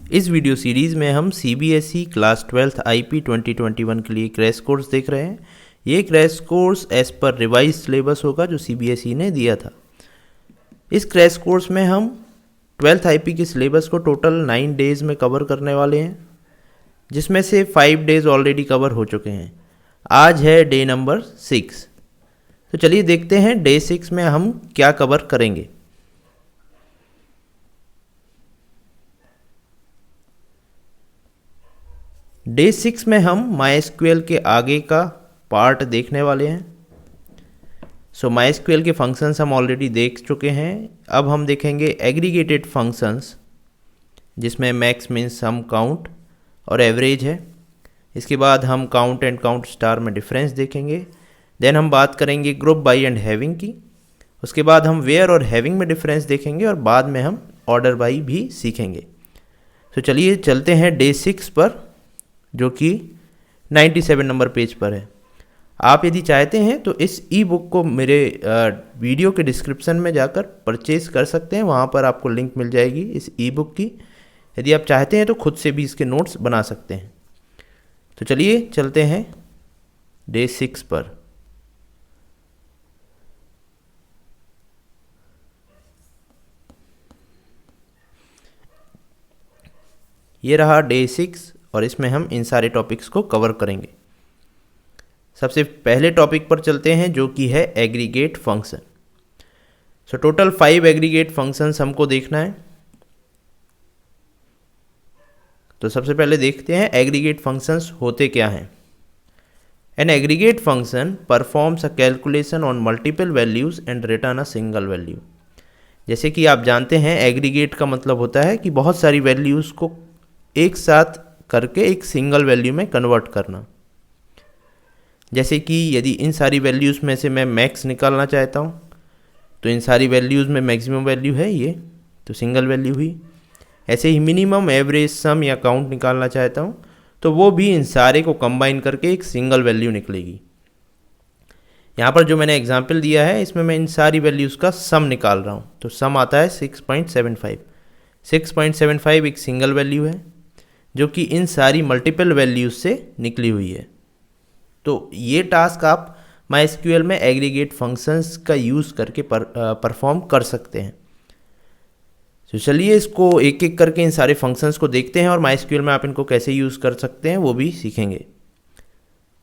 इस video series में हम CBSE क्लास 12th IP 2021 के लिए क्रैश कोर्स देख रहे हैं। ये crash course as per revise syllabus होगा जो CBSE ने दिया था। इस क्रैश कोर्स में हम 12th IP के सिलेबस को टोटल 9 डेज़ में कवर करने वाले हैं, जिसमें से 5 डेज़ ऑलरेडी कवर हो चुके हैं। आज है डे नंबर 6। तो चलिए देखते हैं डे 6 में हम क्या कवर करेंगे। डे 6 में हम MySQL के आगे का पार्ट देखने वाले हैं। MySQL के फंक्शंस हम ऑलरेडी देख चुके हैं। अब हम देखेंगे एग्रीगेटेड फंक्शंस, जिसमें मैक्स, मिन, सम, काउंट और एवरेज है। इसके बाद हम काउंट एंड काउंट स्टार में डिफरेंस देखेंगे। देन हम बात करेंगे ग्रुप बाई एंड हैविंग की। उसके बाद हम वेयर और हैविंग में डिफरेंस देखेंगे और बाद में हम ऑर्डर बाई भी सीखेंगे। तो चलिए चलते हैं डे 6 पर, जो कि 97 नंबर पेज पर है। आप यदि चाहते हैं तो इस ई बुक को मेरे वीडियो के डिस्क्रिप्शन में जाकर परचेज़ कर सकते हैं। वहाँ पर आपको लिंक मिल जाएगी इस ई बुक की। यदि आप चाहते हैं तो खुद से भी इसके नोट्स बना सकते हैं। तो चलिए चलते हैं डे 6 पर। ये रहा डे 6 और इसमें हम इन सारे टॉपिक्स को कवर करेंगे। सबसे पहले टॉपिक पर चलते हैं, जो कि है aggregate function. Total 5 aggregate functions हमको देखना है। तो सबसे पहले देखते हैं एग्रीगेट फंक्शंस होते क्या हैं। An aggregate function performs a calculation on multiple values and return a single value. जैसे कि आप जानते हैं एग्रीगेट का मतलब होता है कि बहुत सारी वैल्यूज़ को एक साथ करके एक सिंगल वैल्यू में कन्वर्ट करना। जैसे कि यदि इन सारी वैल्यूज़ में से मैं मैक्स निकालना चाहता हूँ, तो इन सारी वैल्यूज़ में मैक्सिमम वैल्यू है ये, तो सिंगल वैल्यू हुई। ऐसे ही मिनिमम, एवरेज, सम या काउंट निकालना चाहता हूँ, तो वो भी इन सारे को कंबाइन करके एक सिंगल वैल्यू निकलेगी। यहाँ पर जो मैंने एग्जाम्पल दिया है, इसमें मैं इन सारी वैल्यूज़ का सम निकाल रहा हूँ। तो सम आता है 6.75। 6.75 एक सिंगल वैल्यू है जो कि इन सारी मल्टीपल वैल्यूज़ से निकली हुई है। तो ये टास्क आप MySQL में एग्रीगेट फंक्शंस का यूज़ करके परफॉर्म कर सकते हैं। तो चलिए इसको एक एक करके इन सारे फंक्शंस को देखते हैं और MySQL में आप इनको कैसे यूज़ कर सकते हैं वो भी सीखेंगे।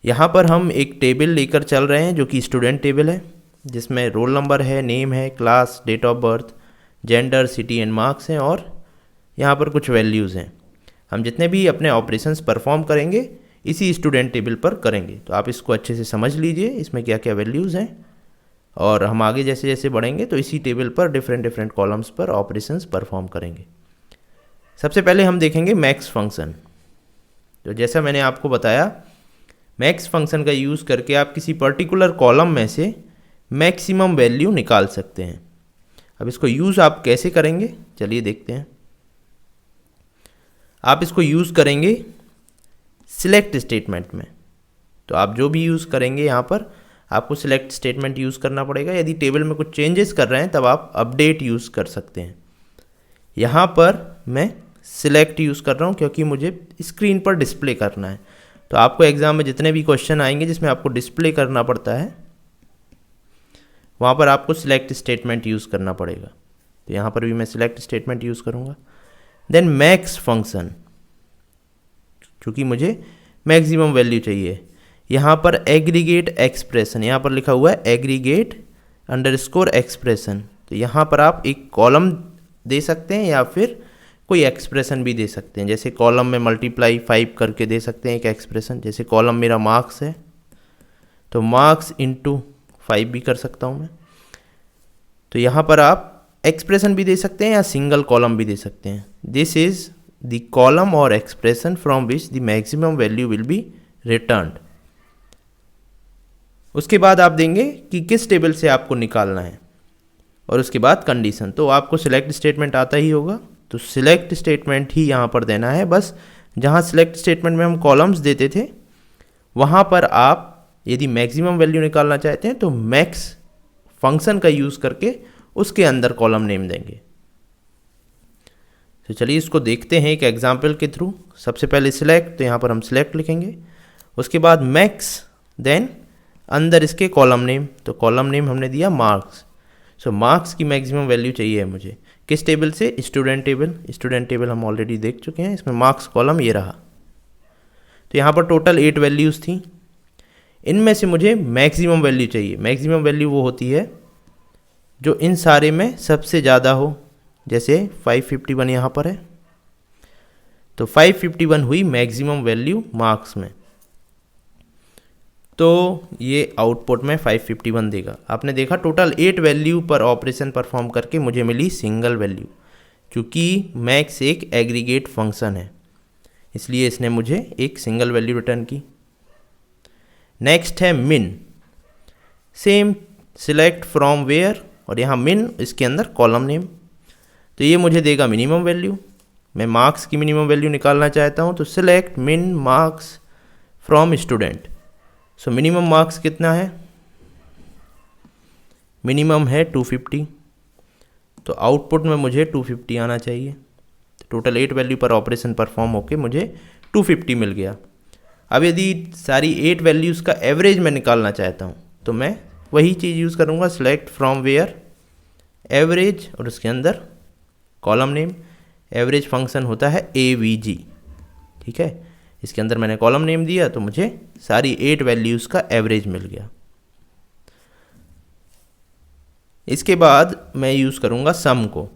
यहाँ पर हम एक टेबल लेकर चल रहे हैं जो कि स्टूडेंट टेबल है, जिसमें रोल नंबर है, नेम है, class, date of birth, gender, city and marks हैं और यहाँ पर कुछ वैल्यूज़ हैं। हम जितने भी अपने ऑपरेशंस परफॉर्म करेंगे इसी स्टूडेंट टेबल पर करेंगे। तो आप इसको अच्छे से समझ लीजिए इसमें क्या क्या वैल्यूज़ हैं, और हम आगे जैसे जैसे बढ़ेंगे तो इसी टेबल पर डिफरेंट कॉलम्स पर ऑपरेशंस परफॉर्म करेंगे। सबसे पहले हम देखेंगे मैक्स फंक्शन। तो जैसा मैंने आपको बताया, मैक्स फंक्शन का यूज़ करके आप किसी पर्टिकुलर कॉलम में से मैक्सिमम वैल्यू निकाल सकते हैं। अब इसको यूज़ आप कैसे करेंगे, चलिए देखते हैं। आप इसको यूज़ करेंगे सिलेक्ट स्टेटमेंट में। तो आप जो भी यूज़ करेंगे यहाँ पर आपको सिलेक्ट स्टेटमेंट यूज़ करना पड़ेगा। यदि टेबल में कुछ चेंजेस कर रहे हैं तब आप अपडेट यूज़ कर सकते हैं। यहाँ पर मैं सिलेक्ट यूज़ कर रहा हूँ क्योंकि मुझे स्क्रीन पर डिस्प्ले करना है। तो आपको एग्ज़ाम में जितने भी क्वेश्चन आएंगे जिसमें आपको डिस्प्ले करना पड़ता है, वहाँ पर आपको सिलेक्ट स्टेटमेंट यूज़ करना पड़ेगा। तो यहाँ पर भी मैं सिलेक्ट स्टेटमेंट यूज़ करूँगा। देन मैक्स फंक्शन, क्योंकि मुझे मैक्सिमम वैल्यू चाहिए। यहाँ पर एग्रीगेट एक्सप्रेशन, यहाँ पर लिखा हुआ है एग्रीगेट अंडरस्कोर एक्सप्रेशन। तो यहाँ पर आप एक कॉलम दे सकते हैं या फिर कोई एक्सप्रेशन भी दे सकते हैं। जैसे कॉलम में मल्टीप्लाई 5 करके दे सकते हैं एक एक्सप्रेशन। जैसे कॉलम मेरा मार्क्स है तो मार्क्स इंटू 5 भी कर सकता हूँ मैं। तो यहाँ पर आप एक्सप्रेशन भी दे सकते हैं या सिंगल कॉलम भी दे सकते हैं। दिस इज द कॉलम और expression from which the maximum value will be returned. उसके बाद आप देंगे कि किस टेबल से आपको निकालना है और उसके बाद कंडीशन। तो आपको सिलेक्ट स्टेटमेंट आता ही होगा, तो सिलेक्ट स्टेटमेंट ही यहाँ पर देना है। बस जहाँ सिलेक्ट स्टेटमेंट में हम कॉलम्स देते थे वहाँ पर आप यदि मैक्सिमम वैल्यू निकालना चाहते हैं तो मैक्स फंक्शन का यूज़ करके उसके अंदर कॉलम नेम देंगे। तो चलिए इसको देखते हैं एक एग्जाम्पल के थ्रू। सबसे पहले सिलेक्ट, तो यहाँ पर हम सिलेक्ट लिखेंगे, उसके बाद मैक्स, देन अंदर इसके कॉलम नेम, तो कॉलम नेम हमने दिया मार्क्स। सो मार्क्स की मैक्सिमम वैल्यू चाहिए है मुझे, किस टेबल से? Student table. स्टूडेंट टेबल हम ऑलरेडी देख चुके हैं, इसमें मार्क्स कॉलम ये रहा। तो यहाँ पर टोटल 8 वैल्यूज़ थी, इनमें से मुझे मैक्सिमम वैल्यू चाहिए। मैक्सिमम वैल्यू वो होती है जो इन सारे में सबसे ज़्यादा हो, जैसे 551 यहाँ पर है, तो 551 हुई मैक्सिमम वैल्यू मार्क्स में, तो ये आउटपुट में 551 देगा। आपने देखा टोटल 8 वैल्यू पर ऑपरेशन परफॉर्म करके मुझे मिली सिंगल वैल्यू, क्योंकि मैक्स एक एग्रीगेट फंक्शन है इसलिए इसने मुझे एक सिंगल वैल्यू रिटर्न की। नेक्स्ट है मिन, सेम सिलेक्ट फ्रॉम वेयर, और यहाँ मिन इसके अंदर कॉलम नेम, तो ये मुझे देगा मिनिमम वैल्यू। मैं मार्क्स की मिनिमम वैल्यू निकालना चाहता हूँ, तो सिलेक्ट मिन marks from student. So minimum marks कितना है? मिनिमम है 250, तो आउटपुट में मुझे 250 आना चाहिए। तो टोटल 8 वैल्यू पर ऑपरेशन परफॉर्म होके मुझे 250 मिल गया। अब यदि सारी 8 वैल्यूज़ का एवरेज मैं निकालना चाहता हूँ, तो मैं वही चीज़ यूज़ करूँगा, सिलेक्ट फ्रॉम वेयर एवरेज, और उसके अंदर कॉलम नेम। एवरेज फंक्शन होता है AVG, ठीक है। इसके अंदर मैंने कॉलम नेम दिया तो मुझे सारी 8 वैल्यूज़ का एवरेज मिल गया। इसके बाद मैं यूज़ करूँगा सम को,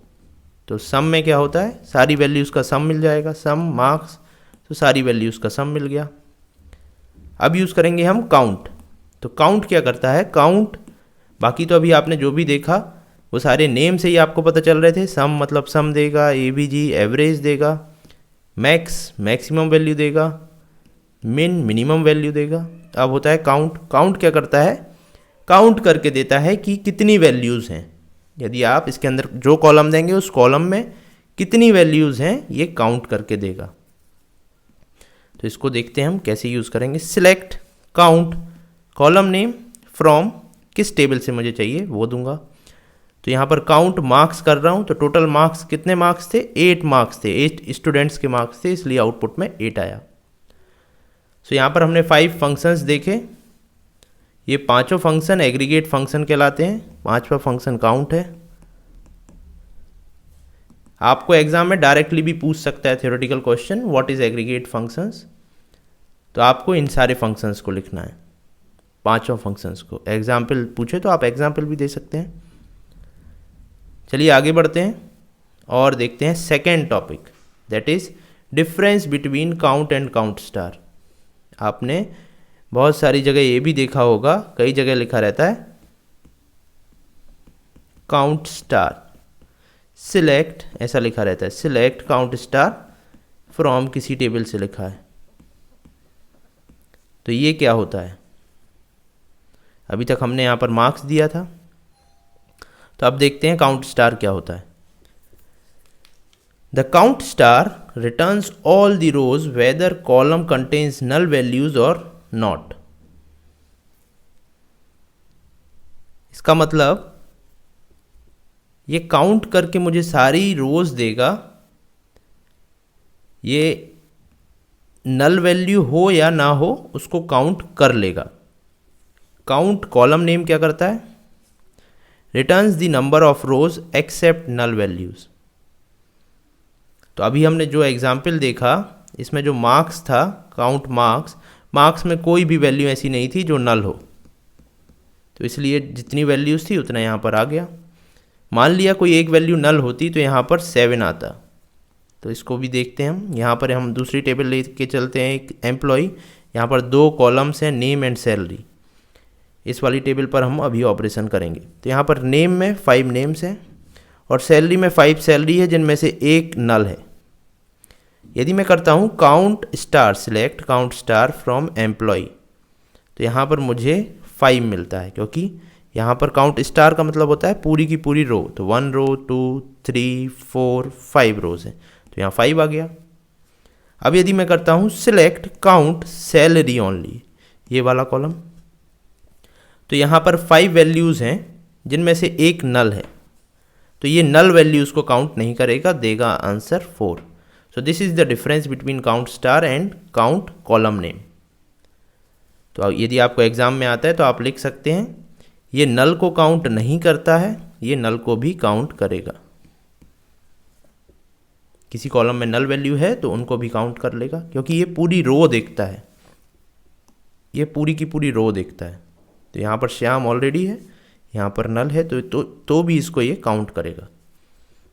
तो सम में क्या होता है, सारी वैल्यूज़ का सम मिल जाएगा, सम मार्क्स, तो सारी वैल्यूज़ का सम मिल गया। अब यूज़ करेंगे हम काउंट, तो काउंट क्या करता है? काउंट, बाकी तो अभी आपने जो भी देखा वो सारे नेम से ही आपको पता चल रहे थे। सम मतलब सम देगा, AVG एवरेज देगा, मैक्स मैक्सिमम वैल्यू देगा, मिन मिनिमम वैल्यू देगा। अब होता है काउंट। काउंट क्या करता है? काउंट करके देता है कि कितनी वैल्यूज़ हैं। यदि आप इसके अंदर जो कॉलम देंगे उस कॉलम में कितनी वैल्यूज़ हैं ये काउंट करके देगा। तो इसको देखते हैं हम कैसे यूज़ करेंगे। Select count column name from, किस टेबल से मुझे चाहिए वो दूंगा। तो यहाँ पर काउंट मार्क्स कर रहा हूँ, तो टोटल मार्क्स कितने मार्क्स थे? 8 मार्क्स थे, 8 स्टूडेंट्स के मार्क्स थे, इसलिए आउटपुट में 8 आया। सो यहाँ पर हमने 5 फंक्शंस देखे, ये पांचों फंक्शन एग्रीगेट फंक्शन कहलाते हैं। 5वां फंक्शन काउंट है। आपको एग्जाम में डायरेक्टली भी पूछ सकता है theoretical question, what is aggregate functions, तो आपको इन सारे फंक्शंस को लिखना है, पांचों फंक्शंस को। एग्जाम्पल पूछे तो आप एग्जाम्पल भी दे सकते हैं। चलिए आगे बढ़ते हैं और देखते हैं second topic, that is difference between count and count star. आपने बहुत सारी जगह ये भी देखा होगा, कई जगह लिखा रहता है काउंट स्टार, सिलेक्ट ऐसा लिखा रहता है, सिलेक्ट काउंट स्टार फ्रॉम किसी टेबल से लिखा है। तो ये क्या होता है? अभी तक हमने यहाँ पर मार्क्स दिया था, तो अब देखते हैं काउंट स्टार क्या होता है। The count star returns all the rows whether column contains null values और नॉट। इसका मतलब ये काउंट करके मुझे सारी रोज देगा, ये नल वैल्यू हो या ना हो उसको काउंट कर लेगा। काउंट कॉलम नेम क्या करता है? Returns the number of rows except null values. तो अभी हमने जो एग्जाम्पल देखा इसमें जो मार्क्स था, काउंट मार्क्स, मार्क्स में कोई भी वैल्यू ऐसी नहीं थी जो नल हो, तो इसलिए जितनी वैल्यूज़ थी उतना यहाँ पर आ गया। मान लिया कोई एक वैल्यू नल होती तो यहाँ पर 7 आता, तो इसको भी देखते हैं हम। यहाँ पर हम दूसरी टेबल लेके चलते हैं, एक एम्प्लॉय, यहाँ पर 2 कॉलम्स हैं, नेम एंड सैलरी। इस वाली टेबल पर हम अभी ऑपरेशन करेंगे। तो यहाँ पर नेम में 5 नेम्स हैं और सैलरी में 5 सैलरी है, जिनमें से एक नल है। यदि मैं करता हूँ count star, select count star from employ, तो यहाँ पर मुझे 5 मिलता है, क्योंकि यहाँ पर काउंट स्टार का मतलब होता है पूरी की पूरी रो। तो 1 रो 2 3 4 5 रोज है, तो यहाँ 5 आ गया। अब यदि मैं करता हूँ सिलेक्ट काउंट सैलरी ओनली, ये वाला कॉलम, तो यहाँ पर 5 वैल्यूज़ हैं जिनमें से एक नल है। तो ये नल वैल्यूज़ को काउंट नहीं करेगा, देगा answer 4। So this is the difference between count star and count column name. तो यदि आपको एग्जाम में आता है तो आप लिख सकते हैं ये नल को काउंट नहीं करता है, ये नल को भी काउंट करेगा। किसी कॉलम में नल वैल्यू है तो उनको भी काउंट कर लेगा, क्योंकि ये पूरी रो देखता है, ये पूरी की पूरी रो देखता है। तो यहाँ पर श्याम ऑलरेडी है, यहाँ पर नल है, तो भी इसको ये काउंट करेगा।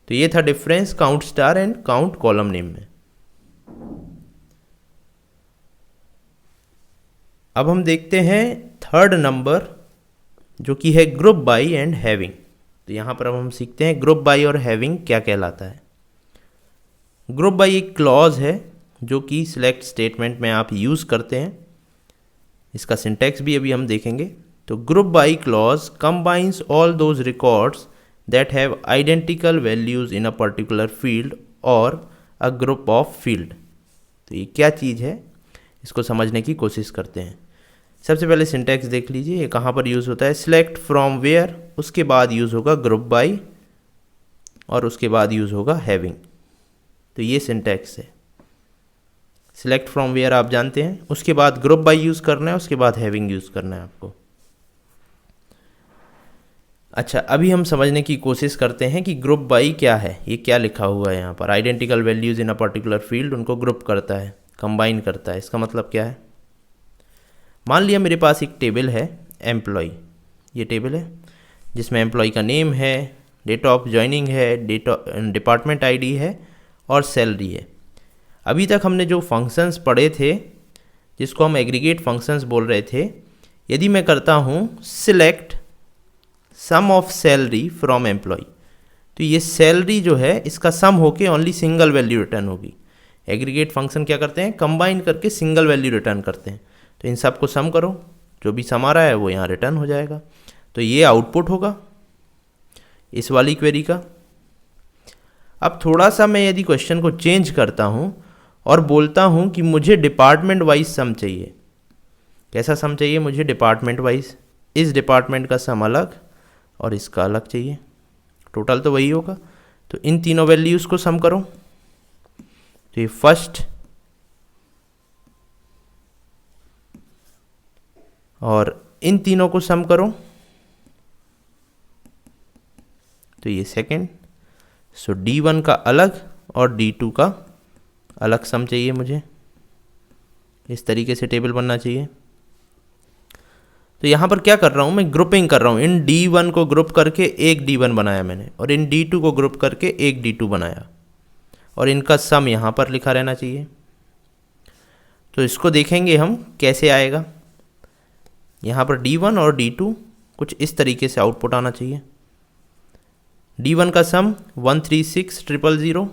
तो ये था difference count star and count column name में। अब हम देखते हैं थर्ड नंबर, जो कि है ग्रुप बाई एंड हैविंग। तो यहाँ पर अब हम सीखते हैं ग्रुप बाई और हैविंग क्या कहलाता है। ग्रुप बाई एक क्लॉज है जो कि सिलेक्ट स्टेटमेंट में आप यूज़ करते हैं, इसका सिंटैक्स भी अभी हम देखेंगे। तो group by clause combines all those records that have identical values in a particular field और अ ग्रुप ऑफ फील्ड। तो ये क्या चीज़ है, इसको समझने की कोशिश करते हैं। सबसे पहले सिंटैक्स देख लीजिए, ये कहाँ पर यूज़ होता है, सिलेक्ट फ्रॉम वेयर, उसके बाद यूज़ होगा ग्रुप बाई और उसके बाद यूज़ होगा हैविंग। तो ये सिंटैक्स है। सिलेक्ट फ्रॉम वेयर आप जानते हैं, उसके बाद ग्रुप बाई यूज़ करना है, उसके बाद हैविंग यूज़ करना है आपको। अच्छा, अभी हम समझने की कोशिश करते हैं कि ग्रुप बाई क्या है, ये क्या लिखा हुआ है यहाँ पर। Identical values in a particular field, उनको ग्रुप करता है, कंबाइन करता है। इसका मतलब क्या है, मान लिया मेरे पास एक टेबल है एम्प्लॉय, ये टेबल है जिसमें एम्प्लॉय का नेम है, डेट ऑफ ज्वाइनिंग है, डिपार्टमेंट आईडी है और सैलरी है। अभी तक हमने जो फंक्शंस पढ़े थे, जिसको हम एग्रीगेट फंक्शंस बोल रहे थे, यदि मैं करता हूँ select sum of salary from employ, तो ये सैलरी जो है इसका सम होके ओनली सिंगल वैल्यू रिटर्न होगी। एग्रीगेट फंक्शन क्या करते हैं, कंबाइन करके सिंगल वैल्यू रिटर्न करते हैं। तो इन सब को सम करो, जो भी सम आ रहा है वो यहाँ रिटर्न हो जाएगा। तो ये आउटपुट होगा इस वाली क्वेरी का। अब थोड़ा सा मैं यदि क्वेश्चन को चेंज करता हूँ और बोलता हूँ कि मुझे डिपार्टमेंट वाइज सम चाहिए। कैसा सम चाहिए मुझे, डिपार्टमेंट वाइज। इस डिपार्टमेंट का सम अलग और इसका अलग चाहिए, टोटल तो वही होगा। तो इन तीनों वैल्यूज़ को सम करो। तो ये फर्स्ट और इन तीनों को सम करो, तो ये सेकंड। सो D1 का अलग और D2 का अलग सम चाहिए मुझे। इस तरीके से टेबल बनना चाहिए। तो यहाँ पर क्या कर रहा हूँ मैं, ग्रुपिंग कर रहा हूँ। इन D1 को ग्रुप करके एक D1 बनाया मैंने, और इन D2 को ग्रुप करके एक D2 बनाया, और इनका सम यहाँ पर लिखा रहना चाहिए। तो इसको देखेंगे हम कैसे आएगा। यहाँ पर D1 और D2 कुछ इस तरीके से आउटपुट आना चाहिए। D1 का सम 136,000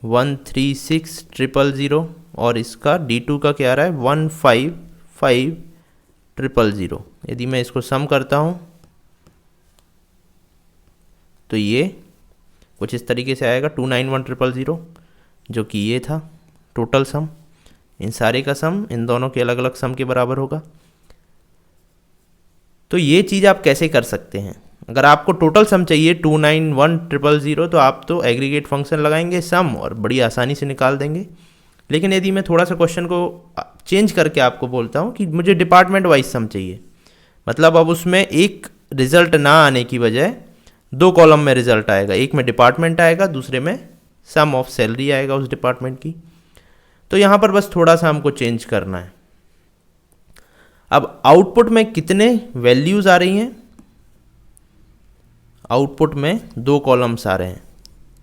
136,000 और इसका D2 का क्या आ रहा है 155,000। यदि मैं इसको सम करता हूँ तो ये कुछ इस तरीके से आएगा 291,000, जो कि ये था टोटल सम। इन सारे का सम इन दोनों के अलग अलग सम के बराबर होगा। तो ये चीज़ आप कैसे कर सकते हैं, अगर आपको टोटल सम चाहिए 291,000 तो आप तो एग्रीगेट फंक्शन लगाएंगे सम और बड़ी आसानी से निकाल देंगे। लेकिन यदि मैं थोड़ा सा क्वेश्चन को चेंज करके आपको बोलता हूँ कि मुझे डिपार्टमेंट वाइज सम चाहिए, मतलब अब उसमें एक रिजल्ट ना आने की बजाय दो कॉलम में रिजल्ट आएगा, एक में डिपार्टमेंट आएगा, दूसरे में सम ऑफ सैलरी आएगा उस डिपार्टमेंट की। तो यहाँ पर बस थोड़ा सा हमको चेंज करना है। अब आउटपुट में कितने वैल्यूज़ आ रही हैं, आउटपुट में दो कॉलम्स आ रहे हैं,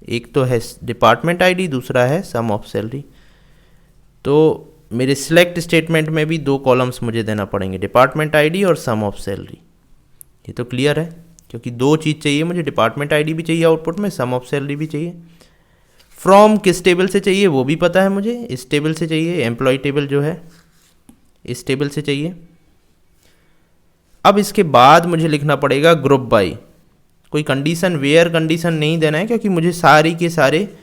एक तो है डिपार्टमेंट आईडी, दूसरा है सम ऑफ सैलरी। तो मेरे सिलेक्ट स्टेटमेंट में भी दो कॉलम्स मुझे देना पड़ेंगे, डिपार्टमेंट आईडी और सम ऑफ सैलरी। ये तो क्लियर है, क्योंकि दो चीज़ चाहिए मुझे, डिपार्टमेंट आईडी भी चाहिए आउटपुट में, सम ऑफ सैलरी भी चाहिए। फ्रॉम किस टेबल से चाहिए वो भी पता है मुझे, इस टेबल से चाहिए, एम्प्लॉय टेबल जो है इस टेबल से चाहिए। अब इसके बाद मुझे लिखना पड़ेगा ग्रुप बाई। कोई कंडीशन वेयर कंडीशन नहीं देना है, क्योंकि मुझे सारी के सारे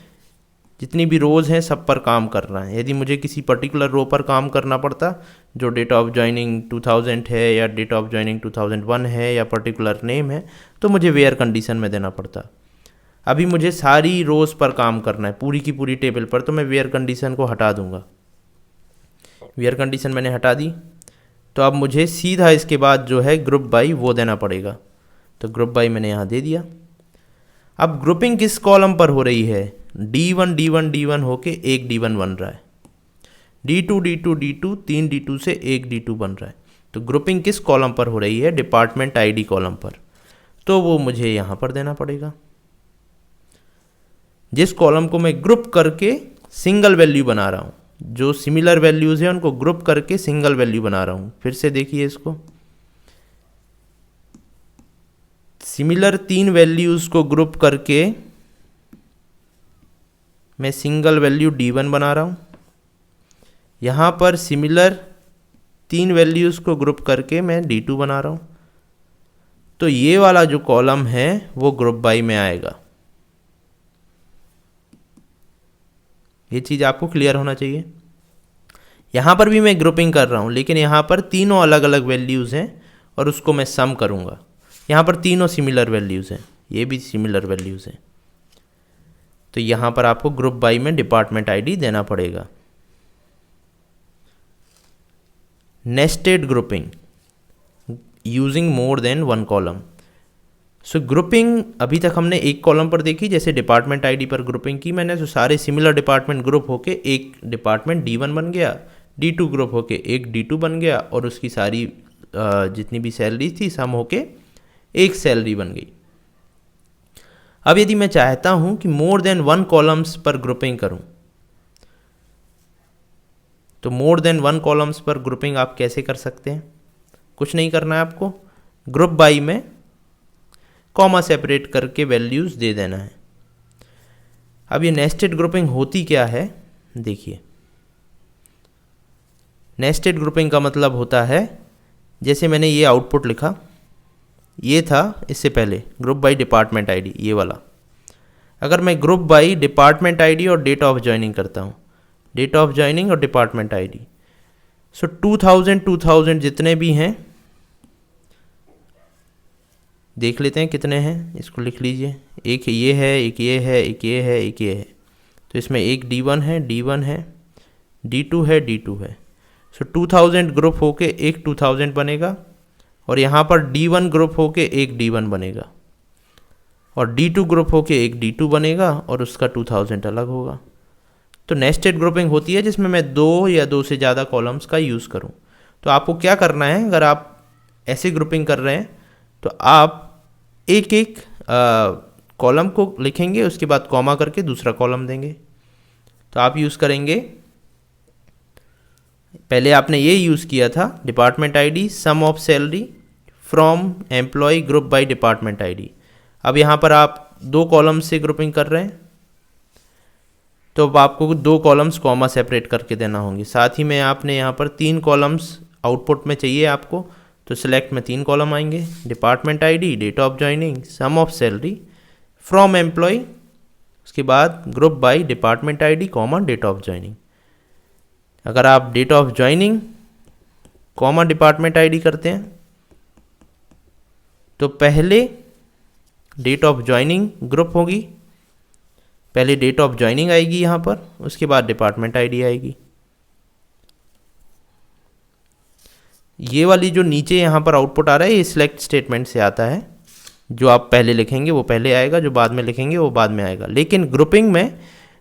जितनी भी रोज़ हैं सब पर काम कर रहा है। यदि मुझे किसी पर्टिकुलर रो पर काम करना पड़ता जो डेट ऑफ ज्वाइनिंग 2000 है या डेट ऑफ ज्वाइनिंग 2001 है या पर्टिकुलर नेम है, तो मुझे वेयर कंडीशन में देना पड़ता। अभी मुझे सारी रोज़ पर काम करना है, पूरी की पूरी टेबल पर, तो मैं वेयर कंडीशन को हटा दूंगा। वेयर कंडीशन मैंने हटा दी, तो अब मुझे सीधा इसके बाद जो है ग्रुप बाई वो देना पड़ेगा। तो ग्रुप बाई मैंने यहाँ दे दिया। अब ग्रुपिंग किस कॉलम पर हो रही है? D1 D1 D1 होके एक D1 बन रहा है, D2 D2 D2 3 D2 से एक D2 बन रहा है। तो ग्रुपिंग किस कॉलम पर हो रही है? डिपार्टमेंट आईडी कॉलम पर। तो वो मुझे यहाँ पर देना पड़ेगा। जिस कॉलम को मैं ग्रुप करके सिंगल वैल्यू बना रहा हूँ, जो सिमिलर वैल्यूज़ हैं उनको ग्रुप करके सिंगल वैल्यू बना रहा हूँ। फिर से देखिए इसको, सिमिलर 3 वैल्यूज़ को ग्रुप करके मैं सिंगल वैल्यू D1 बना रहा हूँ। यहाँ पर सिमिलर 3 वैल्यूज़ को ग्रुप करके मैं D2 बना रहा हूँ। तो ये वाला जो कॉलम है वो ग्रुप बाई में आएगा। ये चीज़ आपको क्लियर होना चाहिए। यहाँ पर भी मैं ग्रुपिंग कर रहा हूँ, लेकिन यहाँ पर तीनों अलग अलग वैल्यूज़ हैं और उसको मैं सम करूँगा। यहाँ पर तीनों सिमिलर वैल्यूज़ हैं, ये भी सिमिलर वैल्यूज़ हैं। तो यहाँ पर आपको ग्रुप बाई में डिपार्टमेंट आईडी देना पड़ेगा। Nested grouping using more than one column. So grouping अभी तक हमने एक कॉलम पर देखी, जैसे डिपार्टमेंट आईडी पर ग्रुपिंग की मैंने, तो सारे सिमिलर डिपार्टमेंट ग्रुप होके एक डिपार्टमेंट D1 बन गया, D2 ग्रुप होके एक D2 बन गया और उसकी सारी जितनी भी सैलरी थी सम होके एक सैलरी बन गई। अब यदि मैं चाहता हूं कि मोर देन वन कॉलम्स पर ग्रुपिंग करूं, तो मोर देन वन कॉलम्स पर ग्रुपिंग आप कैसे कर सकते हैं? कुछ नहीं करना है आपको, ग्रुप बाई में कॉमा सेपरेट करके वैल्यूज़ दे देना है। अब ये नेस्टेड ग्रुपिंग होती क्या है देखिए। नेस्टेड ग्रुपिंग का मतलब होता है, जैसे मैंने ये आउटपुट लिखा, ये था इससे पहले ग्रुप बाई डिपार्टमेंट आईडी, ये वाला। अगर मैं ग्रुप बाई डिपार्टमेंट आईडी और डेट ऑफ ज्वाइनिंग करता हूँ, डेट ऑफ ज्वाइनिंग और डिपार्टमेंट आईडी, सो 2000 जितने भी हैं देख लेते हैं कितने हैं, इसको लिख लीजिए। एक ये है, एक ये है, एक ये है, एक ये है। तो इसमें एक D1 है, D1 है, D2 है, D2 है। सो 2000 ग्रुप होके एक 2000 बनेगा और यहाँ पर D1 ग्रुप होके एक D1 बनेगा और D2 ग्रुप होके एक D2 बनेगा और उसका 2000 अलग होगा। तो नेस्टेड ग्रुपिंग होती है जिसमें मैं 2 या 2 से ज़्यादा कॉलम्स का यूज़ करूँ। तो आपको क्या करना है, अगर आप ऐसे ग्रुपिंग कर रहे हैं तो आप एक एक कॉलम को लिखेंगे, उसके बाद कॉमा करके दूसरा कॉलम देंगे। तो आप यूज़ करेंगे, पहले आपने ये यूज़ किया था department ID sum of salary from employ group by department ID. अब यहाँ पर आप 2 कॉलम्स से ग्रुपिंग कर रहे हैं, तो अब आपको 2 कॉलम्स कॉमा सेपरेट करके देना होंगे। साथ ही में आपने यहाँ पर 3 कॉलम्स आउटपुट में चाहिए आपको, तो सिलेक्ट में 3 कॉलम आएंगे, department ID, date of joining, sum of salary, from employ, उसके बाद group by department ID comma date of joining. अगर आप date of joining comma department ID करते हैं तो पहले डेट ऑफ ज्वाइनिंग ग्रुप होगी, पहले डेट ऑफ ज्वाइनिंग आएगी यहाँ पर, उसके बाद डिपार्टमेंट आईडी आएगी। ये वाली जो नीचे यहाँ पर आउटपुट आ रहा है ये सिलेक्ट स्टेटमेंट से आता है, जो आप पहले लिखेंगे वो पहले आएगा, जो बाद में लिखेंगे वो बाद में आएगा। लेकिन ग्रुपिंग में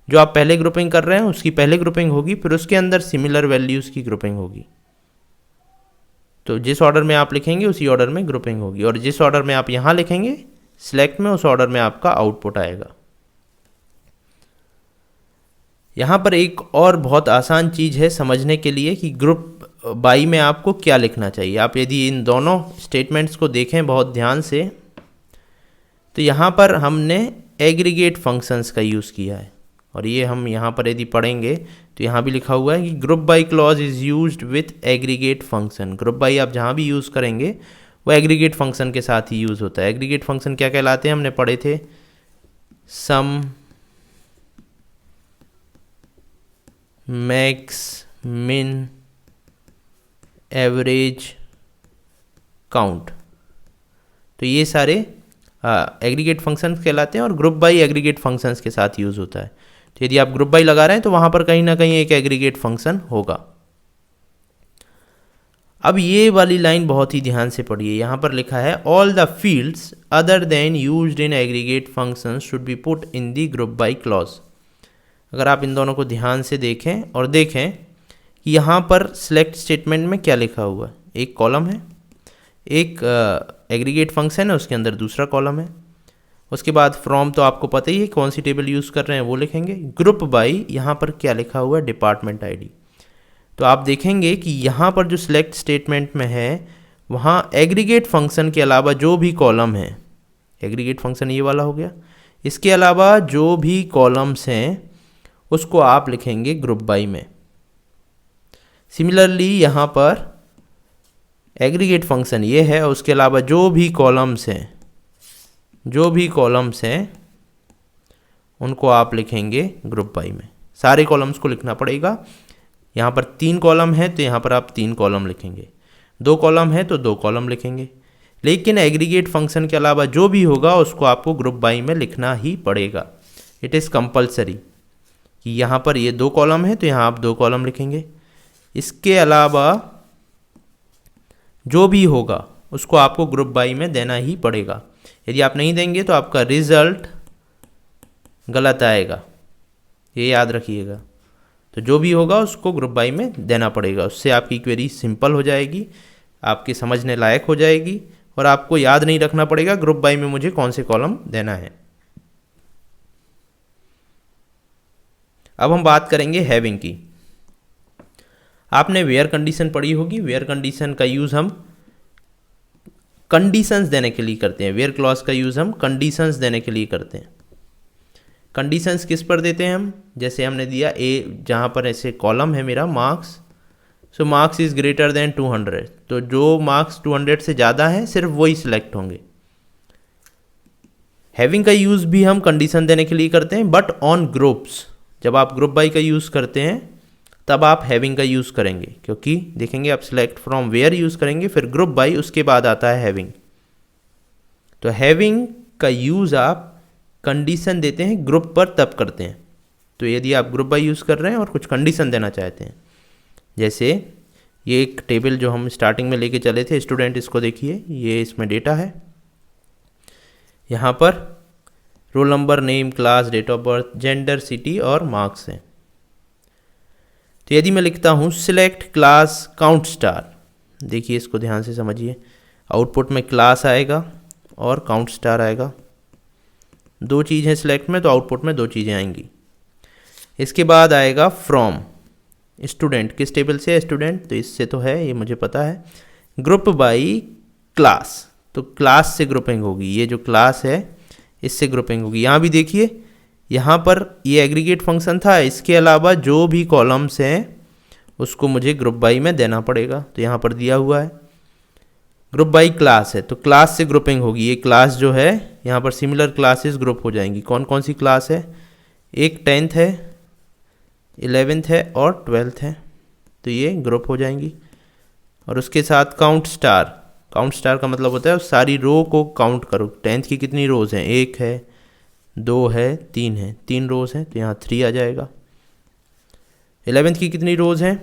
जो आप पहले ग्रुपिंग कर रहे हैं उसकी पहले ग्रुपिंग होगी, फिर उसके अंदर सिमिलर वैल्यूज़ की ग्रुपिंग होगी। तो जिस ऑर्डर में आप लिखेंगे उसी ऑर्डर में ग्रुपिंग होगी, और जिस ऑर्डर में आप यहाँ लिखेंगे सिलेक्ट में, उस ऑर्डर में आपका आउटपुट आएगा। यहाँ पर एक और बहुत आसान चीज़ है समझने के लिए कि ग्रुप बाई में आपको क्या लिखना चाहिए। आप यदि इन दोनों स्टेटमेंट्स को देखें बहुत ध्यान से, तो यहाँ पर हमने एग्रीगेट फंक्शंस का यूज़ किया है, और ये हम यहाँ पर यदि पढ़ेंगे तो यहाँ भी लिखा हुआ है कि group by clause is used with aggregate function. Group by आप जहाँ भी यूज़ करेंगे वो एग्रीगेट फंक्शन के साथ ही यूज़ होता है। एग्रीगेट फंक्शन क्या कहलाते हैं, हमने पढ़े थे, सम मैक्स, मिन, एवरेज, काउंट। तो ये सारे एग्रीगेट फंक्शंस कहलाते हैं और ग्रुप बाई एग्रीगेट फंक्शंस के साथ यूज़ होता है। तो यदि आप ग्रुप बाई लगा रहे हैं तो वहाँ पर कहीं ना कहीं एक एग्रीगेट फंक्शन होगा। अब ये वाली लाइन बहुत ही ध्यान से पढ़िए, यहाँ पर लिखा है all the fields other than used in aggregate functions should be put in the group by clause. अगर आप इन दोनों को ध्यान से देखें और देखें कि यहाँ पर सिलेक्ट स्टेटमेंट में क्या लिखा हुआ है, एक कॉलम है, एक एग्रीगेट फंक्शन है, उसके अंदर दूसरा कॉलम है, उसके बाद फ्रॉम तो आपको पता ही है कौन सी टेबल यूज़ कर रहे हैं वो लिखेंगे। ग्रुप बाई यहाँ पर क्या लिखा हुआ है, डिपार्टमेंट आईडी। तो आप देखेंगे कि यहाँ पर जो सिलेक्ट स्टेटमेंट में है वहाँ एग्रीगेट फंक्शन के अलावा जो भी कॉलम है, एग्रीगेट फंक्शन ये वाला हो गया, इसके अलावा जो भी कॉलम्स हैं उसको आप लिखेंगे ग्रुप बाई में। सिमिलरली यहाँ पर एग्रीगेट फंक्शन ये है, उसके अलावा जो भी कॉलम्स हैं उनको आप लिखेंगे ग्रुप बाई में। सारे कॉलम्स को लिखना पड़ेगा। यहाँ पर 3 कॉलम है तो यहाँ पर आप 3 कॉलम लिखेंगे, 2 कॉलम है तो 2 कॉलम लिखेंगे, लेकिन एग्रीगेट फंक्शन के अलावा जो भी होगा उसको आपको ग्रुप बाई में लिखना ही पड़ेगा। इट इज़ कंपलसरी कि यहाँ पर ये 2 कॉलम है तो यहाँ आप 2 कॉलम लिखेंगे, इसके अलावा जो भी होगा उसको आपको ग्रुप बाई में देना ही पड़ेगा। यदि आप नहीं देंगे तो आपका रिजल्ट गलत आएगा, ये याद रखिएगा। तो जो भी होगा उसको ग्रुप बाई में देना पड़ेगा, उससे आपकी क्वेरी सिंपल हो जाएगी, आपके समझने लायक हो जाएगी और आपको याद नहीं रखना पड़ेगा ग्रुप बाई में मुझे कौन से कॉलम देना है। अब हम बात करेंगे हैविंग की। आपने वेयर कंडीशन पढ़ी होगी। वेयर कंडीशन का यूज़ हम कंडीशंस देने के लिए करते हैं। वेयर क्लॉज का यूज़ हम कंडीशंस देने के लिए करते हैं। कंडीशंस किस पर देते हैं हम, जैसे हमने दिया ए, जहाँ पर ऐसे कॉलम है मेरा marks, so marks is greater than 200, तो जो मार्क्स 200 से ज़्यादा है सिर्फ वही सिलेक्ट होंगे। हैविंग का यूज़ भी हम कंडीशन देने के लिए करते हैं, बट ऑन ग्रुप्स। जब आप ग्रुप बाई का यूज़ करते हैं तब आप हैविंग का यूज़ करेंगे, क्योंकि देखेंगे आप सिलेक्ट फ्रॉम वेयर यूज़ करेंगे, फिर ग्रुप बाई, उसके बाद आता है हैविंग। तो हैविंग का यूज़ आप कंडीशन देते हैं ग्रुप पर तब करते हैं। तो यदि आप ग्रुप बाई यूज़ कर रहे हैं और कुछ कंडीशन देना चाहते हैं, जैसे ये एक टेबल जो हम स्टार्टिंग में लेके चले थे स्टूडेंट, इसको देखिए, ये इसमें डेटा है, यहाँ पर roll number, name, class, date of birth, gender, city और मार्क्स हैं। तो यदि मैं लिखता हूँ सिलेक्ट क्लास काउंट स्टार, देखिए इसको ध्यान से समझिए, आउटपुट में क्लास आएगा और काउंट स्टार आएगा। 2 चीज़ें सिलेक्ट में तो आउटपुट में 2 चीज़ें आएंगी। इसके बाद आएगा फ्रॉम स्टूडेंट, किस टेबल से है स्टूडेंट, तो इससे तो है, ये मुझे पता है। ग्रुप बाई क्लास, तो क्लास से ग्रुपिंग होगी, ये जो क्लास है इससे ग्रुपिंग होगी। यहाँ भी देखिए, यहाँ पर ये एग्रीगेट फंक्शन था, इसके अलावा जो भी कॉलम्स हैं उसको मुझे ग्रुप बाई में देना पड़ेगा, तो यहाँ पर दिया हुआ है। ग्रुप बाई क्लास है तो क्लास से ग्रुपिंग होगी, ये क्लास जो है यहाँ पर सिमिलर क्लासेस ग्रुप हो जाएंगी। कौन कौन सी क्लास है, एक 10th है, 11th है और 12th है, तो ये ग्रुप हो जाएंगी। और उसके साथ काउंट स्टार, काउंट स्टार का मतलब होता है सारी रो को काउंट करो। 10th की कितनी रोज़ हैं, 1 है, 2 है, 3 है, 3 रोज़ हैं तो यहाँ 3 आ जाएगा। 11th की कितनी रोज़ हैं,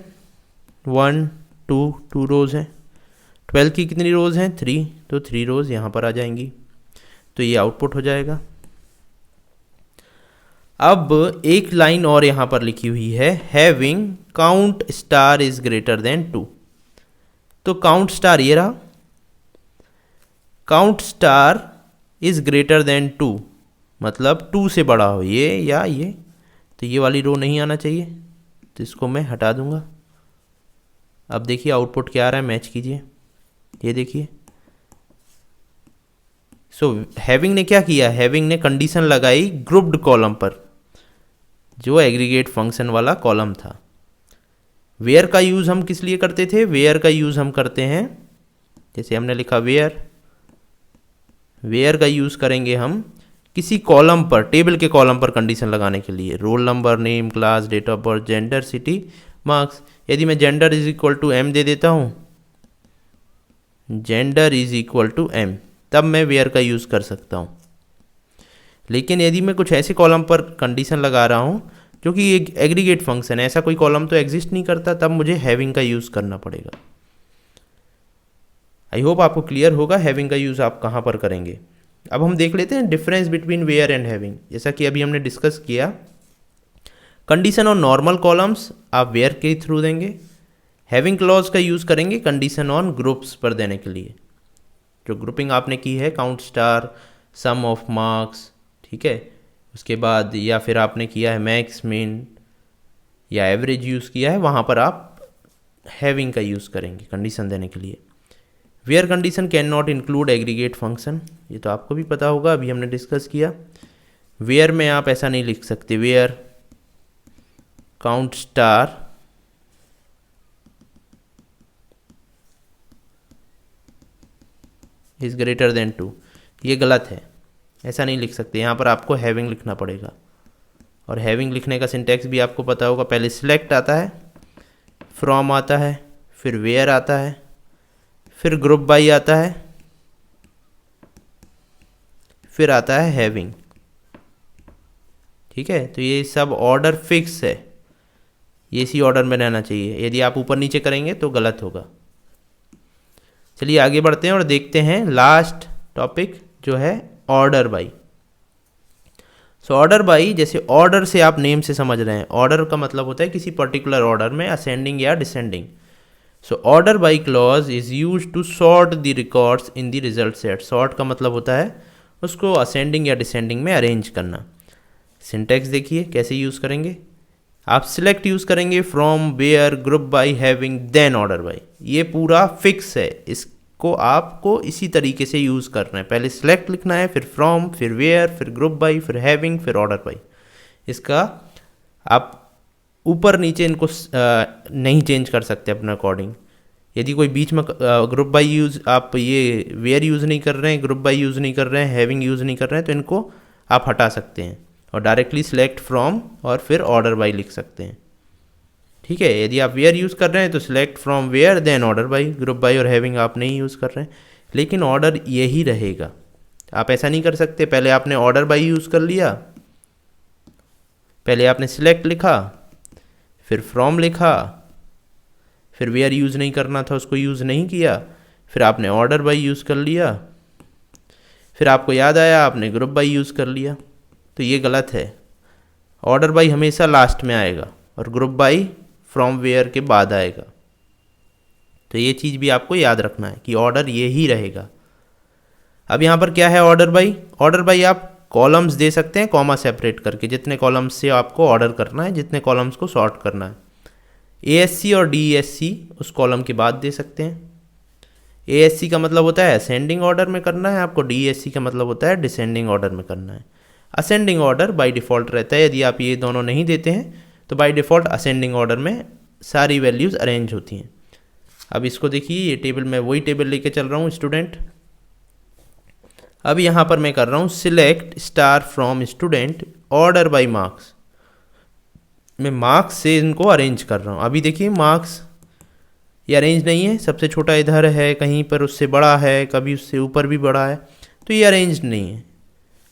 1 2 रोज़ हैं। 12th की कितनी रोज़ हैं, 3, तो 3 रोज़ यहाँ पर आ जाएंगी, तो ये आउटपुट हो जाएगा। अब एक लाइन और यहाँ पर लिखी हुई है, having count star is greater than 2, तो काउंट स्टार ये रहा, count star is greater than 2 मतलब 2 से बड़ा हो, ये या ये, तो ये वाली रो नहीं आना चाहिए, तो इसको मैं हटा दूंगा। अब देखिए आउटपुट क्या आ रहा है, मैच कीजिए, ये देखिए। सो हैविंग ने क्या किया, हैविंग ने कंडीशन लगाई ग्रुप्ड कॉलम पर, जो एग्रीगेट फंक्शन वाला कॉलम था। वेयर का यूज़ हम किस लिए करते थे, वेयर का यूज़ हम करते हैं, जैसे हमने लिखा वेयर, वेयर का यूज़ करेंगे हम किसी कॉलम पर, टेबल के कॉलम पर कंडीशन लगाने के लिए, roll number, name, class, date of birth, gender, city, marks. यदि मैं gender is equal to M दे देता हूँ, gender is equal to M, तब मैं वेयर का यूज़ कर सकता हूँ। लेकिन यदि मैं कुछ ऐसे कॉलम पर कंडीशन लगा रहा हूँ जो कि एक एग्रीगेट फंक्शन है, ऐसा कोई कॉलम तो एग्जिस्ट नहीं करता, तब मुझे हैविंग का यूज़ करना पड़ेगा। आई होप आपको क्लियर होगा हैविंग का यूज़ आप कहाँ पर करेंगे। अब हम देख लेते हैं difference between where and having. जैसा कि अभी हमने डिस्कस किया, कंडीशन ऑन नॉर्मल कॉलम्स आप वेयर के थ्रू देंगे, हैविंग क्लॉज का यूज़ करेंगे कंडीशन ऑन ग्रुप्स पर देने के लिए। जो ग्रुपिंग आपने की है, count star, sum of marks, ठीक है, उसके बाद या फिर आपने किया है मैक्स, मिन या एवरेज यूज़ किया है, वहाँ पर आप हैविंग का यूज़ करेंगे कंडीशन देने के लिए। Where condition can not include aggregate function, ये तो आपको भी पता होगा, अभी हमने डिस्कस किया। वेयर में आप ऐसा नहीं लिख सकते, where count star is greater than 2, ये गलत है, ऐसा नहीं लिख सकते। यहाँ पर आपको हैविंग लिखना पड़ेगा। और हैविंग लिखने का सिंटैक्स भी आपको पता होगा, पहले सिलेक्ट आता है, फ्रॉम आता है, फिर वेयर आता है, फिर ग्रुप बाई आता है, फिर आता है हैविंग। ठीक है, तो ये सब ऑर्डर फिक्स है, ये इसी ऑर्डर में रहना चाहिए। यदि आप ऊपर नीचे करेंगे तो गलत होगा। चलिए आगे बढ़ते हैं और देखते हैं लास्ट टॉपिक जो है order by. So order by, जैसे ऑर्डर से आप नेम से समझ रहे हैं, ऑर्डर का मतलब होता है किसी पर्टिकुलर ऑर्डर में, असेंडिंग या descending. So order by clause is use to sort the records in the result set. Sort का मतलब होता है उसको असेंडिंग या डिसेंडिंग में अरेंज करना। सिंटैक्स देखिए कैसे यूज़ करेंगे, आप सिलेक्ट यूज़ करेंगे, from, where, group by, having, then order by. ये पूरा फिक्स है, इसको आपको इसी तरीके से यूज़ करना है। पहले सिलेक्ट लिखना है, फिर फ्रॉम, फिर वेयर, फिर ग्रुप बाई, फिर हैविंग, फिर ऑर्डर बाई। इसका आप ऊपर नीचे इनको नहीं चेंज कर सकते अपने अकॉर्डिंग। यदि कोई बीच में ग्रुप बाई यूज़, आप ये वेयर यूज़ नहीं कर रहे हैं, ग्रुप बाई यूज़ नहीं कर रहे हैं, हैविंग यूज़ नहीं कर रहे हैं, तो इनको आप हटा सकते हैं और डायरेक्टली सिलेक्ट फ्रॉम और फिर ऑर्डर बाई लिख सकते हैं। ठीक है, यदि आप वेयर यूज़ कर रहे हैं तो select from where then order by, group by और हैविंग आप नहीं यूज़ कर रहे हैं, लेकिन ऑर्डर यही रहेगा। आप ऐसा नहीं कर सकते पहले आपने ऑर्डर बाई यूज़ कर लिया, पहले आपने सिलेक्ट लिखा, फिर फ्रॉम लिखा, फिर वेयर यूज़ नहीं करना था उसको यूज़ नहीं किया, फिर आपने ऑर्डर बाई यूज़ कर लिया, फिर आपको याद आया आपने ग्रुप बाई यूज़ कर लिया। तो ये गलत है। ऑर्डर बाई हमेशा लास्ट में आएगा और ग्रुप बाई फ्रॉम वेयर के बाद आएगा। तो ये चीज़ भी आपको याद रखना है कि ऑर्डर ये ही रहेगा। अब यहाँ पर क्या है ऑर्डर बाई? ऑर्डर बाई आप कॉलम्स दे सकते हैं कॉमा सेपरेट करके, जितने कॉलम्स से आपको ऑर्डर करना है, जितने कॉलम्स को सॉर्ट करना है। ASC और DESC उस कॉलम के बाद दे सकते हैं। ASC का मतलब होता है असेंडिंग ऑर्डर में करना है आपको, DESC का मतलब होता है डिसेंडिंग ऑर्डर में करना है। असेंडिंग ऑर्डर बाय डिफ़ॉल्ट रहता है, यदि आप ये दोनों नहीं देते हैं तो बाय डिफ़ॉल्ट असेंडिंग ऑर्डर में सारी वैल्यूज़ अरेंज होती हैं। अब इसको देखिए, ये टेबल मैं वही टेबल लेके चल रहा हूँ स्टूडेंट। अब यहाँ पर मैं कर रहा हूँ select star from student order by marks. मैं मार्क्स से इनको अरेंज कर रहा हूँ। अभी देखिए मार्क्स ये अरेंज नहीं है, सबसे छोटा इधर है, कहीं पर उससे बड़ा है, कभी उससे ऊपर भी बड़ा है, तो ये अरेंज नहीं है।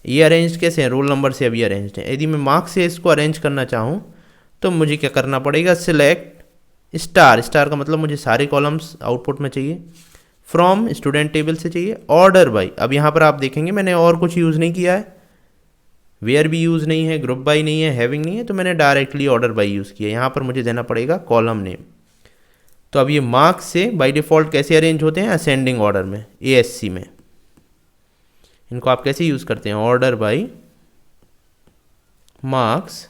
ये अरेंज कैसे है? रोल नंबर से अभी अरेंज है। यदि मैं मार्क्स से इसको अरेंज करना चाहूँ तो मुझे क्या करना पड़ेगा? सिलेक्ट स्टार, स्टार का मतलब मुझे सारे कॉलम्स आउटपुट में चाहिए, फ्रॉम स्टूडेंट टेबल से चाहिए, ऑर्डर बाई। अब यहाँ पर आप देखेंगे मैंने और कुछ यूज़ नहीं किया है, वेयर भी यूज़ नहीं है, ग्रुप बाई नहीं है, हैविंग नहीं है, तो मैंने डायरेक्टली ऑर्डर बाई यूज़ किया। यहाँ पर मुझे देना पड़ेगा कॉलम नेम। तो अब ये मार्क्स से बाय डिफ़ॉल्ट कैसे अरेंज होते हैं? असेंडिंग ऑर्डर में, ASC में। इनको आप कैसे यूज़ करते हैं? ऑर्डर बाई मार्क्स,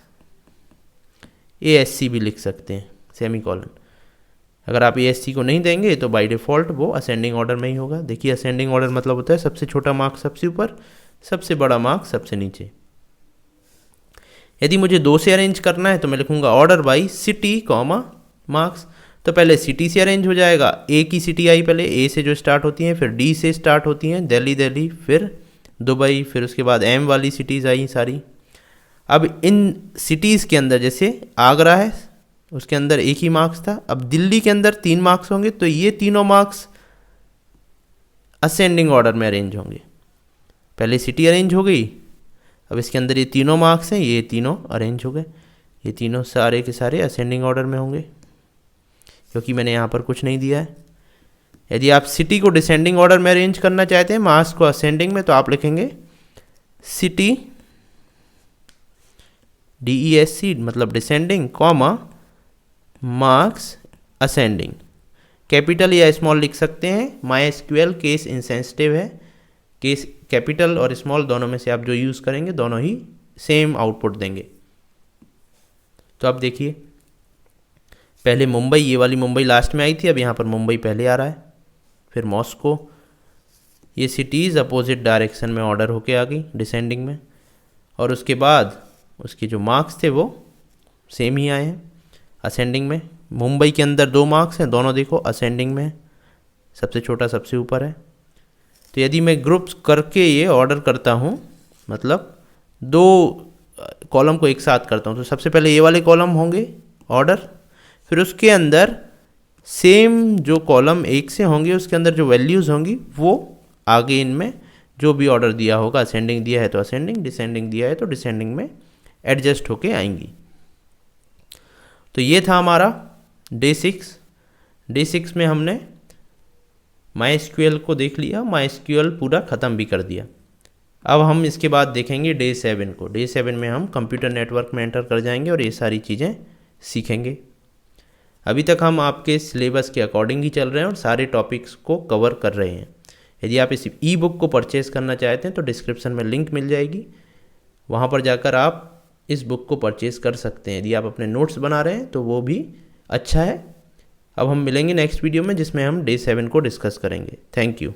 ASC भी लिख सकते हैं, सेमी कॉलन। अगर आप ASC को नहीं देंगे तो बाय डिफ़ॉल्ट वो असेंडिंग ऑर्डर में ही होगा। देखिए असेंडिंग ऑर्डर मतलब होता है सबसे छोटा मार्क्स सबसे ऊपर, सबसे बड़ा मार्क्स सबसे नीचे। यदि मुझे 2 से अरेंज करना है तो मैं लिखूंगा order by city comma marks. तो पहले सिटी से अरेंज हो जाएगा, A की सिटी आई पहले, A से जो स्टार्ट होती हैं, फिर D से स्टार्ट होती हैं, दिल्ली दिल्ली, फिर दुबई, फिर उसके बाद एम वाली सिटीज़ आई सारी। अब इन सिटीज़ के अंदर जैसे आगरा है, उसके अंदर एक ही मार्क्स था। अब दिल्ली के अंदर 3 मार्क्स होंगे, तो ये तीनों मार्क्स असेंडिंग ऑर्डर में अरेंज होंगे। पहले सिटी अरेंज हो गई, अब इसके अंदर ये तीनों मार्क्स हैं, ये तीनों अरेंज हो गए। ये तीनों सारे के सारे असेंडिंग ऑर्डर में होंगे, क्योंकि मैंने यहाँ पर कुछ नहीं दिया है। यदि आप सिटी को डिसेंडिंग ऑर्डर में अरेंज करना चाहते हैं, मार्क्स को असेंडिंग में, तो आप लिखेंगे सिटी DESC मतलब descending, comma marks ascending. Capital या स्मॉल लिख सकते हैं। MySQL केस इंसेंसिटिव है, केस कैपिटल और स्मॉल दोनों में से आप जो यूज़ करेंगे दोनों ही सेम आउटपुट देंगे। तो आप देखिए, पहले मुंबई, ये वाली मुंबई लास्ट में आई थी, अब यहाँ पर मुंबई पहले आ रहा है, फिर मॉस्को। ये सिटीज़ अपोजिट डायरेक्शन में ऑर्डर होके आ गई डिसेंडिंग में, और उसके बाद उसके जो मार्क्स थे वो सेम ही आए हैं असेंडिंग में। मुंबई के अंदर 2 मार्क्स हैं, दोनों देखो असेंडिंग में, सबसे छोटा सबसे ऊपर है। तो यदि मैं ग्रुप्स करके ये ऑर्डर करता हूँ, मतलब 2 कॉलम को एक साथ करता हूँ, तो सबसे पहले ये वाले कॉलम होंगे ऑर्डर, फिर उसके अंदर सेम जो कॉलम एक से होंगे उसके अंदर जो वैल्यूज़ होंगी वो आगे इनमें जो भी ऑर्डर दिया होगा, असेंडिंग दिया है तो असेंडिंग, डिसेंडिंग दिया है तो डिसेंडिंग में एडजस्ट होके आएंगी। तो ये था हमारा डे 6। डे 6 में हमने MySQL को देख लिया, MySQL पूरा ख़त्म भी कर दिया। अब हम इसके बाद देखेंगे डे 7 को। डे 7 में हम कंप्यूटर नेटवर्क में एंटर कर जाएंगे और ये सारी चीज़ें सीखेंगे। अभी तक हम आपके सिलेबस के अकॉर्डिंग ही चल रहे हैं और सारे टॉपिक्स को कवर कर रहे हैं। यदि आप इस ई बुक को परचेज़ करना चाहते हैं तो डिस्क्रिप्शन में लिंक मिल जाएगी, वहाँ पर जाकर आप इस बुक को परचेज़ कर सकते हैं। यदि आप अपने नोट्स बना रहे हैं तो वो भी अच्छा है। अब हम मिलेंगे नेक्स्ट वीडियो में, जिसमें हम डे 7 को डिस्कस करेंगे। Thank you.